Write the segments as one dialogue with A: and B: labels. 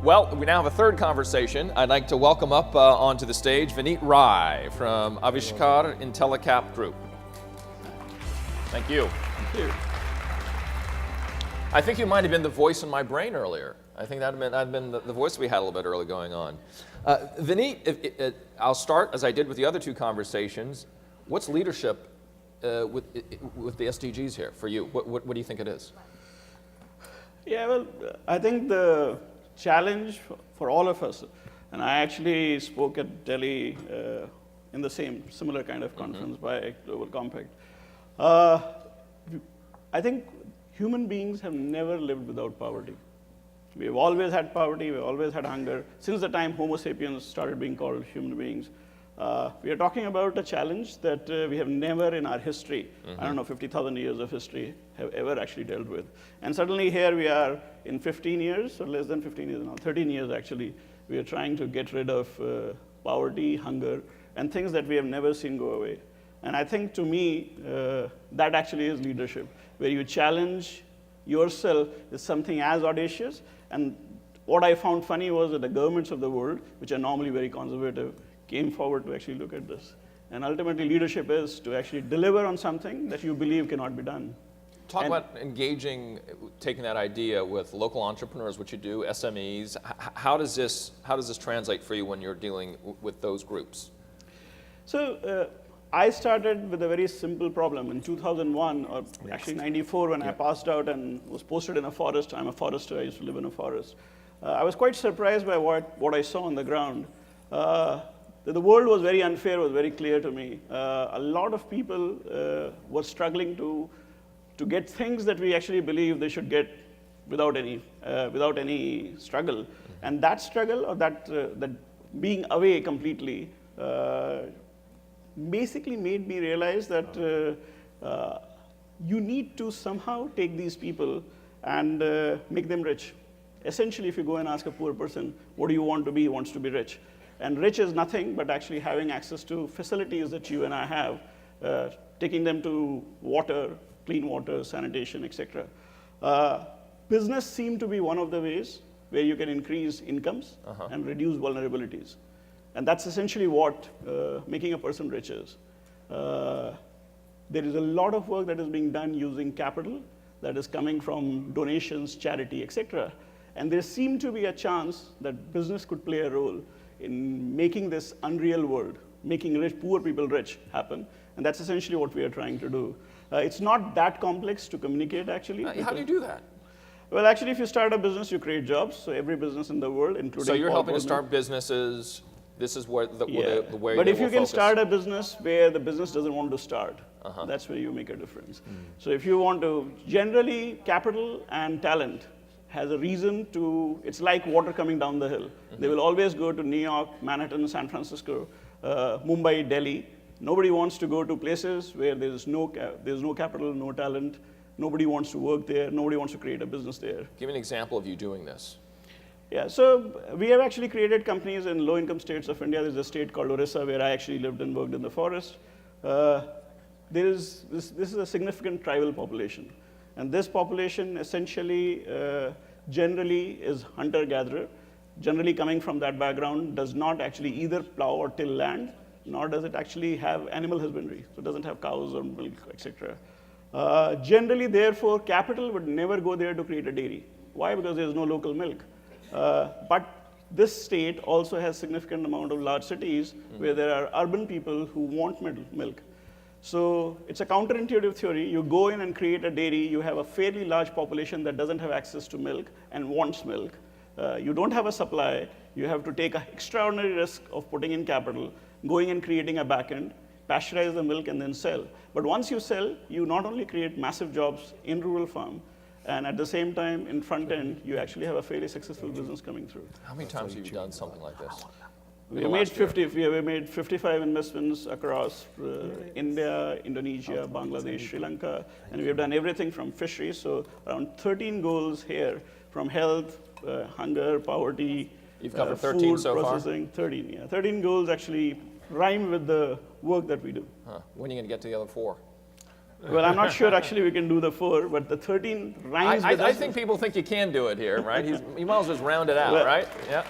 A: Well, we now have a third conversation. I'd like to welcome up onto the stage Vineet Rai from Aavishkaar Group. Thank you.
B: Thank you.
A: I think you might have been the voice in my brain earlier. I think that'd been the voice we had a little bit early going on. Vineet, I'll start as I did with the other two conversations. What's leadership with the SDGs here for you? What do you think it is?
B: Yeah, well, I think the challenge for all of us, and I actually spoke at Delhi in the similar kind of conference by Global Compact. I think human beings have never lived without poverty. We've always had poverty, we've always had hunger. Since the time Homo sapiens started being called human beings, we are talking about a challenge that we have never in our history, I don't know, 50,000 years of history, have ever actually dealt with. And suddenly here we are in 15 years, or less than 15 years now, 13 years actually, we are trying to get rid of poverty, hunger, and things that we have never seen go away. And I think to me, that actually is leadership, where you challenge yourself is something as audacious. And what I found funny was that the governments of the world, which are normally very conservative, came forward to actually look at this. And ultimately, leadership is to actually deliver on something that you believe cannot be done.
A: Talk about engaging, taking that idea with local entrepreneurs, which you do, SMEs. How does this translate for you when you're dealing with those groups?
B: So I started with a very simple problem in 2001, or actually 94, when I passed out and was posted in a forest. I'm a forester, I used to live in a forest. I was quite surprised by what I saw on the ground. The world was very unfair, was very clear to me. A lot of people were struggling to get things that we actually believe they should get without any struggle. And that struggle, or that being away completely, basically made me realize that you need to somehow take these people and make them rich. Essentially, if you go and ask a poor person, what do you want to be? He wants to be rich. And rich is nothing but actually having access to facilities that you and I have, taking them to water, clean water, sanitation, etc. Business seemed to be one of the ways where you can increase incomes and reduce vulnerabilities. And that's essentially what making a person rich is. There is a lot of work that is being done using capital that is coming from donations, charity, etc. And there seemed to be a chance that business could play a role in making this unreal world, making poor people rich happen. And that's essentially what we are trying to do. It's not that complex to communicate, actually.
A: How do you do that?
B: Well, actually, if you start a business, you create jobs. So every business in the world, including
A: So you're helping to start businesses. This is where the way.
B: But if you can start a business where the business doesn't want to start, that's where you make a difference. So if you want to, generally, capital and talent has a reason to, it's like water coming down the hill. They will always go to New York, Manhattan, San Francisco, Mumbai, Delhi. Nobody wants to go to places where there's no capital, no talent. Nobody wants to work there. Nobody wants to create a business there.
A: Give me an example of you doing this.
B: Yeah, so we have actually created companies in low-income states of India. There's a state called Orissa where I actually lived and worked in the forest. This is a significant tribal population. And this population essentially, generally is hunter-gatherer. Generally coming from that background, does not actually either plow or till land, nor does it actually have animal husbandry. So it doesn't have cows or milk, etc. Generally, therefore, capital would never go there to create a dairy. Why? Because there's no local milk. But this state also has significant amount of large cities where there are urban people who want milk. So it's a counterintuitive theory. You go in and create a dairy, you have a fairly large population that doesn't have access to milk and wants milk. You don't have a supply. You have to take an extraordinary risk of putting in capital, going and creating a backend, pasteurize the milk, and then sell. But once you sell, you not only create massive jobs in rural farm, and at the same time, in front end, you actually have a fairly successful business coming through.
A: How many times have you done something like this?
B: We have made 55 investments across India, Indonesia, Bangladesh, Sri Lanka, and we have done everything from fisheries. So around 13 goals here, from health, hunger, poverty,
A: You've covered 13
B: food
A: so
B: processing,
A: far?
B: 13, yeah. 13 goals actually rhyme with the work that we do.
A: When are you going to get to the other 4?
B: Well, I'm not sure actually we can do the 4, but the 13 rhymes with
A: I
B: us.
A: think people think you can do it here, right? You might as well just round it out,
B: Well-
A: right? Yeah.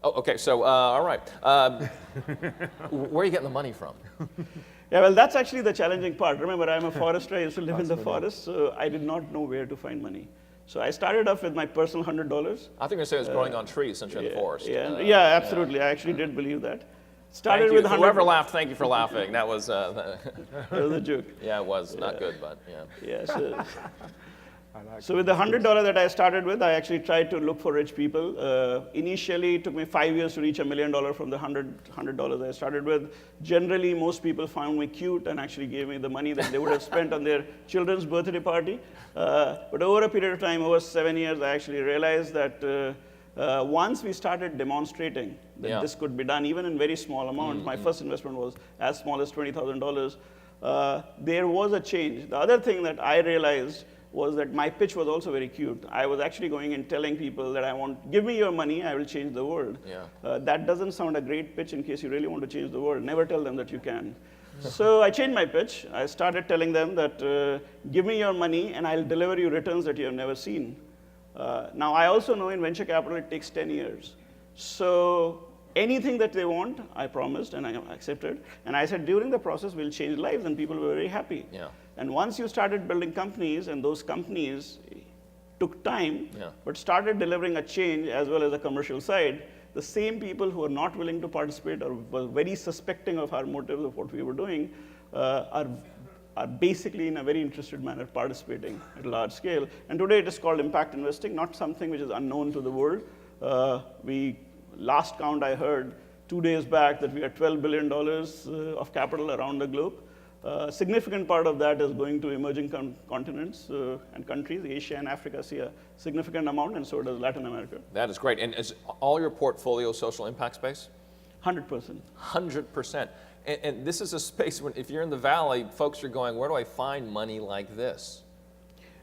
A: Oh, okay. So, all right. Where are you getting the money from?
B: Yeah, well, that's actually the challenging part. Remember, I'm a forester. I used to live in the forest, so I did not know where to find money. So I started off with my personal $100.
A: I think you're saying it's growing on trees since you're in the forest.
B: Yeah, absolutely. I actually did believe that. Started
A: Thank you.
B: with 100.
A: Whoever laughed, thank you for laughing. That was,
B: That was a joke.
A: yeah, it was not good, but yeah.
B: Yeah, so with the $100 that I started with, I actually tried to look for rich people. Initially, it took me 5 years to reach $1 million from the $100 I started with. Generally, most people found me cute and actually gave me the money that they would have spent on their children's birthday party. But over a period of time, over 7 years, I actually realized that once we started demonstrating that this could be done, even in very small amounts, my first investment was as small as $20,000, there was a change. The other thing that I realized was that my pitch was also very cute. I was actually going and telling people that give me your money, I will change the world.
A: Yeah.
B: That doesn't sound a great pitch in case you really want to change the world. Never tell them that you can. So I changed my pitch. I started telling them that give me your money and I'll deliver you returns that you have never seen. Now, I also know in venture capital it takes 10 years. So anything that they want, I promised and I accepted. And I said during the process, we'll change lives, and people were very happy.
A: Yeah.
B: And once you started building companies, and those companies took time, but started delivering a change as well as a commercial side, the same people who are not willing to participate or were very suspecting of our motives of what we were doing are basically in a very interested manner participating at a large scale. And today it is called impact investing, not something which is unknown to the world. Last count I heard 2 days back that we are $12 billion of capital around the globe. A significant part of that is going to emerging continents and countries. Asia and Africa see a significant amount, and so does Latin America.
A: That is great. And is all your portfolio social impact space?
B: 100%.
A: 100%. And this is a space when, if you're in the valley, folks are going, where do I find money like this?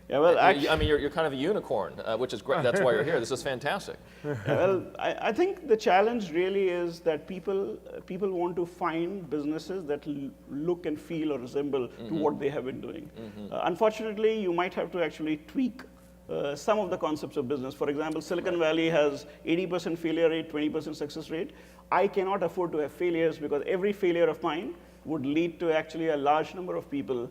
B: Yeah, well, actually,
A: I mean, you're kind of a unicorn, which is great. That's why you're here. This is fantastic.
B: Well, I think the challenge really is that people want to find businesses that look and feel or resemble to what they have been doing. Unfortunately, you might have to actually tweak some of the concepts of business. For example, Silicon Valley has 80% failure rate, 20% success rate. I cannot afford to have failures because every failure of mine would lead to actually a large number of people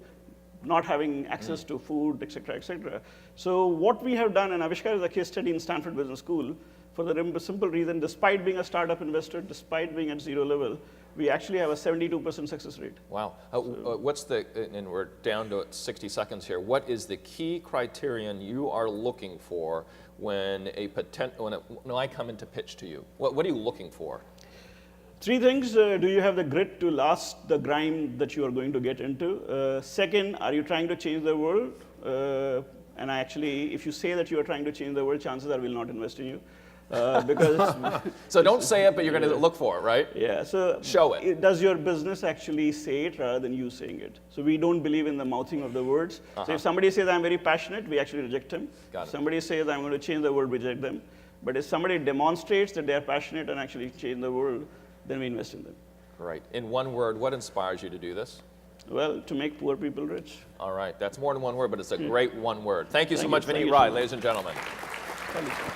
B: not having access to food, et cetera, et cetera. So what we have done, and Aavishkaar is a case study in Stanford Business School, for the simple reason, despite being a startup investor, despite being at zero level, we actually have a 72% success rate.
A: Wow. And we're down to 60 seconds here. What is the key criterion you are looking for when I come in to pitch to you? What are you looking for?
B: 3 things. Do you have the grit to last the grind that you are going to get into? Second, are you trying to change the world? And actually, if you say that you are trying to change the world, chances are we'll not invest in you. Because
A: so don't say it, but you're going to look for it, right?
B: Yeah. So
A: show it.
B: Does your business actually say it rather than you saying it? So we don't believe in the mouthing of the words. So if somebody says I'm very passionate, we actually reject him. If somebody says I'm going to change the world, we reject them. But if somebody demonstrates that they are passionate and actually change the world, then we invest in them.
A: Right. In one word, what inspires you to do this?
B: Well, to make poor people rich.
A: All right. That's more than one word, but it's a great one word. Thank you so much, Vineet Rai, ladies and gentlemen.
B: Thank you, sir.